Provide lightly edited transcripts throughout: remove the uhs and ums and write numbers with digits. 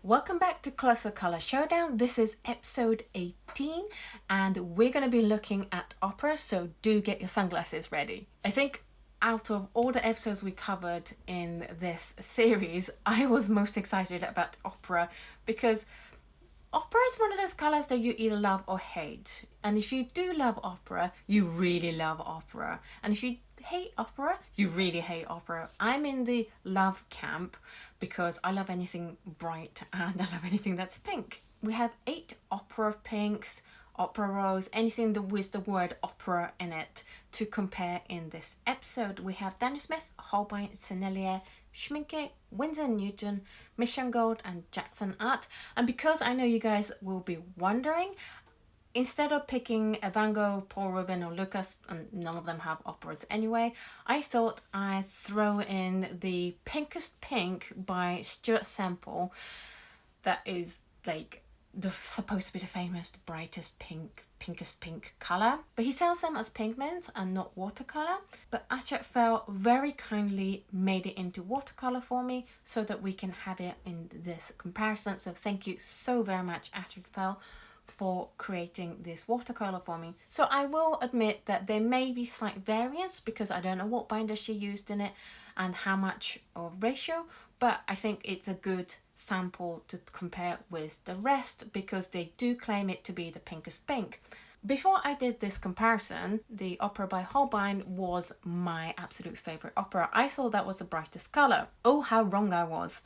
Welcome back to Colossal Color Showdown. This is episode 18 and we're going to be looking at opera, so do get your sunglasses ready. I think out of all the episodes we covered in this series, I was most excited about opera because opera is one of those colors that you either love or hate. And if you do love opera, you really love opera. And if you hate opera, you really hate opera. I'm in the love camp because I love anything bright and I love anything that's pink. We have 8 opera pinks, opera rose, anything that with the word opera in it to compare in this episode. We have Daniel Smith, Holbein, Sennelier, Schmincke, Winsor & Newton, Mission Gold and Jackson Art. And because I know you guys will be wondering, instead of picking a Van Gogh, Paul Rubens or Lucas, and none of them have operas anyway, I thought I'd throw in the Pinkest Pink by Stuart Semple. That is like supposed to be the famous, the brightest pink, pinkest pink colour. But he sells them as pigments and not watercolour. But Achak Fell very kindly made it into watercolour for me so that we can have it in this comparison. So thank you so very much, Achak Fell, for creating this watercolor for me. So I will admit that there may be slight variance because I don't know what binder she used in it and how much of ratio, but I think it's a good sample to compare with the rest because they do claim it to be the pinkest pink. Before I did this comparison, the opera by Holbein was my absolute favorite opera. I thought that was the brightest color. Oh, how wrong I was.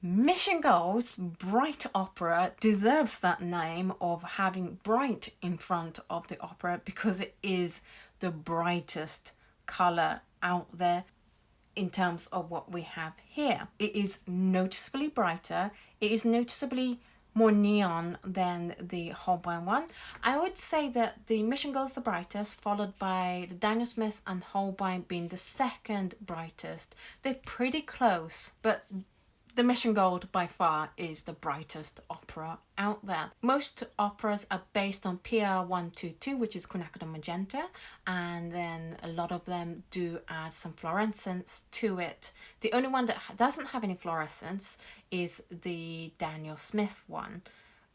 Mission Gold's Bright Opera deserves that name of having bright in front of the opera because it is the brightest colour out there in terms of what we have here. It is noticeably brighter, it is noticeably more neon than the Holbein one. I would say that the Mission Gold's the brightest, followed by the Daniel Smith and Holbein being the second brightest. They're pretty close, but the Mission Gold by far is the brightest opera out there. Most operas are based on PR122, which is quinacridone magenta, and then a lot of them do add some fluorescence to it. The only one that doesn't have any fluorescence is the Daniel Smith one.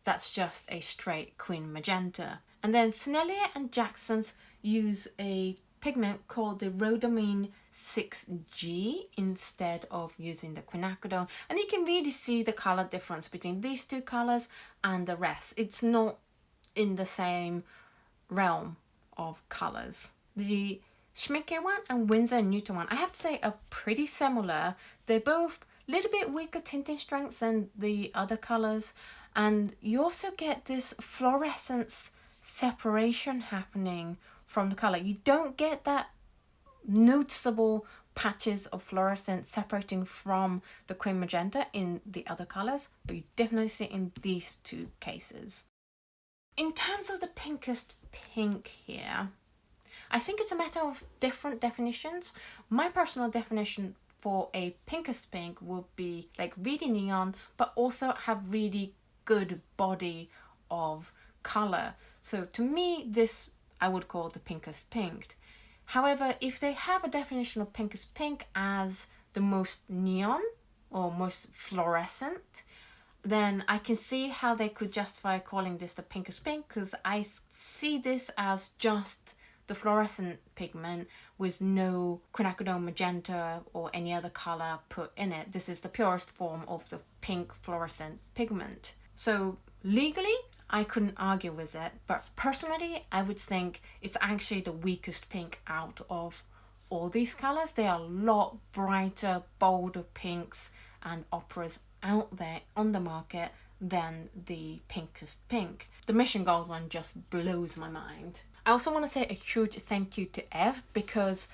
That's just a straight queen magenta. And then Sennelier and Jackson's use a pigment called the rhodamine 6G instead of using the quinacridone, and you can really see the color difference between these two colors and the rest. It's not in the same realm of colors. The Schmincke one and Winsor & Newton one, I have to say, are pretty similar. They're both a little bit weaker tinting strengths than the other colors, and you also get this fluorescence separation happening from the color. You don't get that noticeable patches of fluorescence separating from the queen magenta in the other colors, but you definitely see it in these two cases. In terms of the pinkest pink here, I think it's a matter of different definitions. My personal definition for a pinkest pink would be like really neon, but also have really good body of color. So to me, this I would call the pinkest pink. However, if they have a definition of pinkest pink as the most neon or most fluorescent, then I can see how they could justify calling this the pinkest pink, because I see this as just the fluorescent pigment with no quinacridone magenta or any other color put in it. This is the purest form of the pink fluorescent pigment. So legally, I couldn't argue with it, but personally, I would think it's actually the weakest pink out of all these colors. There are a lot brighter, bolder pinks and operas out there on the market than the pinkest pink. The Mission Gold one just blows my mind. I also want to say a huge thank you to Ev, because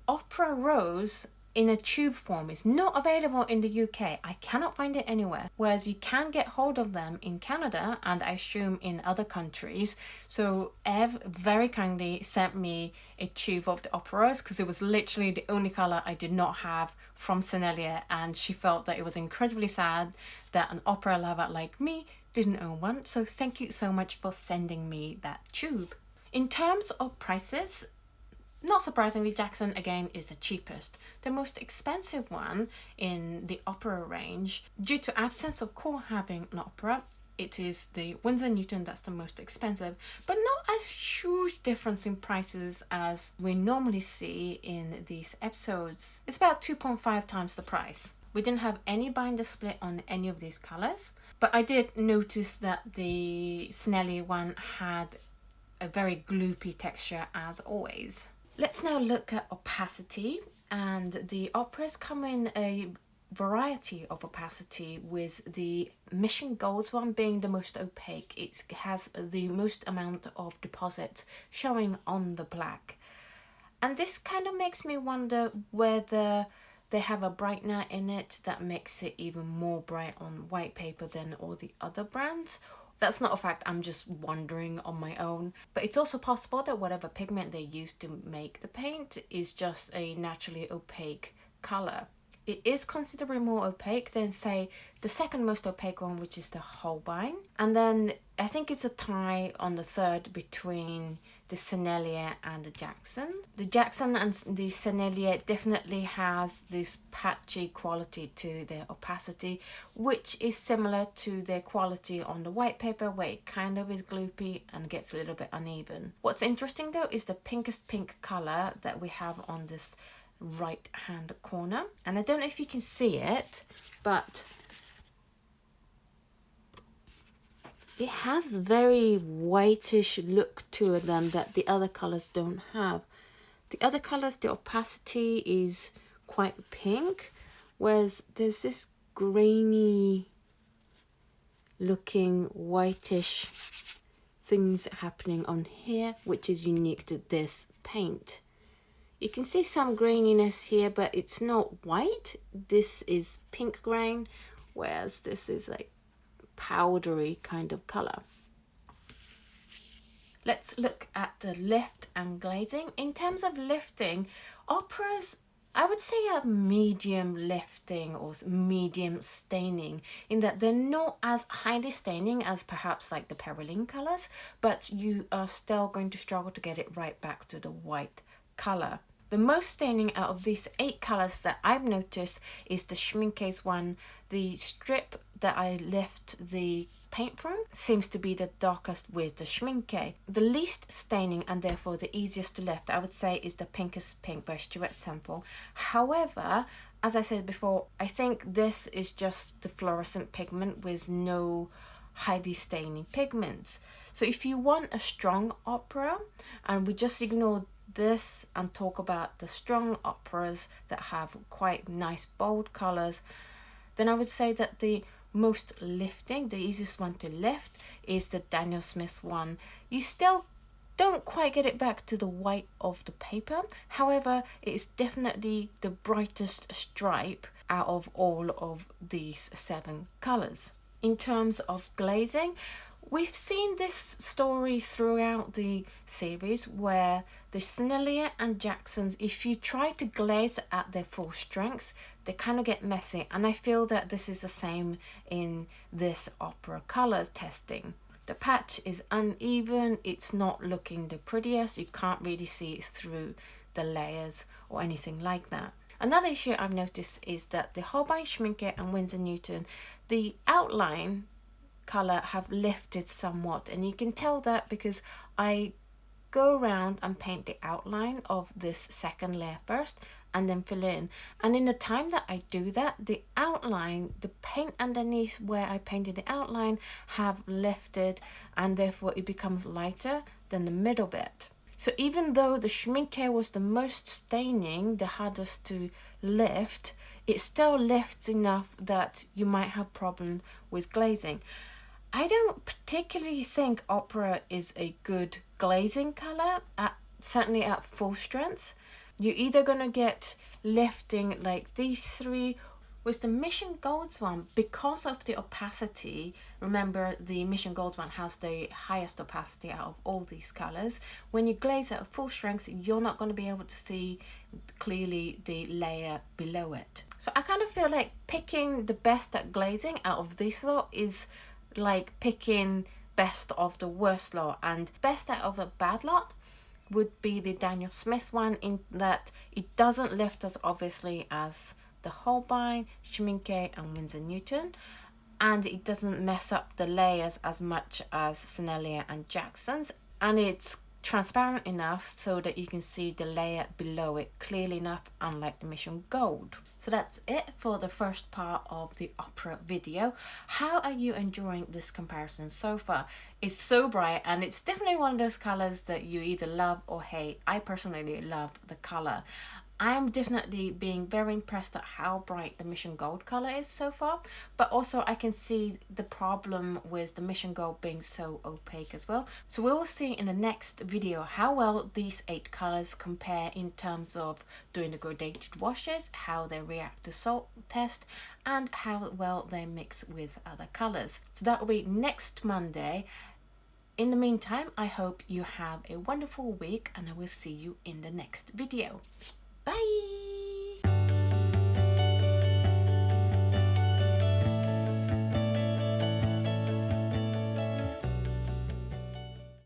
Opera Rose in a tube form is not available in the UK. I cannot find it anywhere, whereas you can get hold of them in Canada and I assume in other countries. So Ev very kindly sent me a tube of the operas because it was literally the only color I did not have from Sennelier, and she felt that it was incredibly sad that an opera lover like me didn't own one. So thank you so much for sending me that tube. In terms of prices, Not surprisingly, Jackson again is the cheapest. The most expensive one in the opera range, due to absence of core having an opera, it is the Winsor & Newton that's the most expensive, but not as huge difference in prices as we normally see in these episodes. It's about 2.5 times the price. We didn't have any binder split on any of these colors, but I did notice that the Snelly one had a very gloopy texture as always. Let's now look at opacity, and the operas come in a variety of opacity, with the Mission Gold one being the most opaque. It has the most amount of deposits showing on the black, and this kind of makes me wonder whether they have a brightener in it that makes it even more bright on white paper than all the other brands. That's not a fact, I'm just wondering on my own. But it's also possible that whatever pigment they use to make the paint is just a naturally opaque color. It is considerably more opaque than, say, the second most opaque one, which is the Holbein. And then I think it's a tie on the third between the Sennelier and the Jackson. The Jackson and the Sennelier definitely has this patchy quality to their opacity, which is similar to their quality on the white paper, where it kind of is gloopy and gets a little bit uneven. What's interesting though is the pinkest pink color that we have on this right hand corner, and I don't know if you can see it, but it has very whitish look to it than that the other colors don't have. The other colors, the opacity is quite pink, whereas there's this grainy looking whitish things happening on here, which is unique to this paint. You can see some graininess here, but it's not white. This is pink grain, whereas this is like powdery kind of color. Let's look at the lift and glazing. In terms of lifting, operas, I would say, are medium lifting or medium staining, in that they're not as highly staining as perhaps like the Perylene colors, but you are still going to struggle to get it right back to the white color. The most staining out of these 8 colors that I've noticed is the Schmincke's one. The strip that I lift the paint from seems to be the darkest with the Schmincke. The least staining, and therefore the easiest to lift, I would say, is the Pinkest Pink by Stuart Semple. However, as I said before, I think this is just the fluorescent pigment with no highly staining pigments. So if you want a strong opera, and we just ignore this and talk about the strong operas that have quite nice bold colors, then I would say that the most lifting, the easiest one to lift, is the Daniel Smith's one. You still don't quite get it back to the white of the paper, however it is definitely the brightest stripe out of all of these 7 colors. In terms of glazing, we've seen this story throughout the series where the Sennelier and Jacksons, if you try to glaze at their full strength, they kind of get messy, and I feel that this is the same in this opera color testing. The patch is uneven, it's not looking the prettiest, you can't really see it through the layers or anything like that. Another issue I've noticed is that the Holbein, Schmincke and Winsor & Newton, the outline color have lifted somewhat, and you can tell that because I go around and paint the outline of this second layer first and then fill in, and in the time that I do that, the outline, the paint underneath where I painted the outline have lifted, and therefore it becomes lighter than the middle bit. So even though the Schmincke was the most staining, the hardest to lift, it still lifts enough that you might have problems with glazing. I don't particularly think opera is a good glazing color, certainly at full strength. You're either going to get lifting like these 3. With the Mission Golds one, because of the opacity, remember the Mission Gold one has the highest opacity out of all these colors. When you glaze at full strength, you're not going to be able to see clearly the layer below it. So I kind of feel like picking the best at glazing out of these lot is like picking best of the worst lot, and best out of a bad lot would be the Daniel Smith one, in that it doesn't lift as obviously as the Holbein, Schmincke and Winsor Newton, and it doesn't mess up the layers as much as Sennelier and Jackson's, and it's transparent enough so that you can see the layer below it clearly enough, unlike the Mission Gold. So that's it for the first part of the opera video. How are you enjoying this comparison so far? It's so bright, and it's definitely one of those colors that you either love or hate. I personally love the color. I am definitely being very impressed at how bright the Mission Gold color is so far, but also I can see the problem with the Mission Gold being so opaque as well. So we will see in the next video how well these 8 colors compare in terms of doing the gradated washes, how they react to salt test, and how well they mix with other colors. So that will be next Monday. In the meantime, I hope you have a wonderful week, and I will see you in the next video. Bye!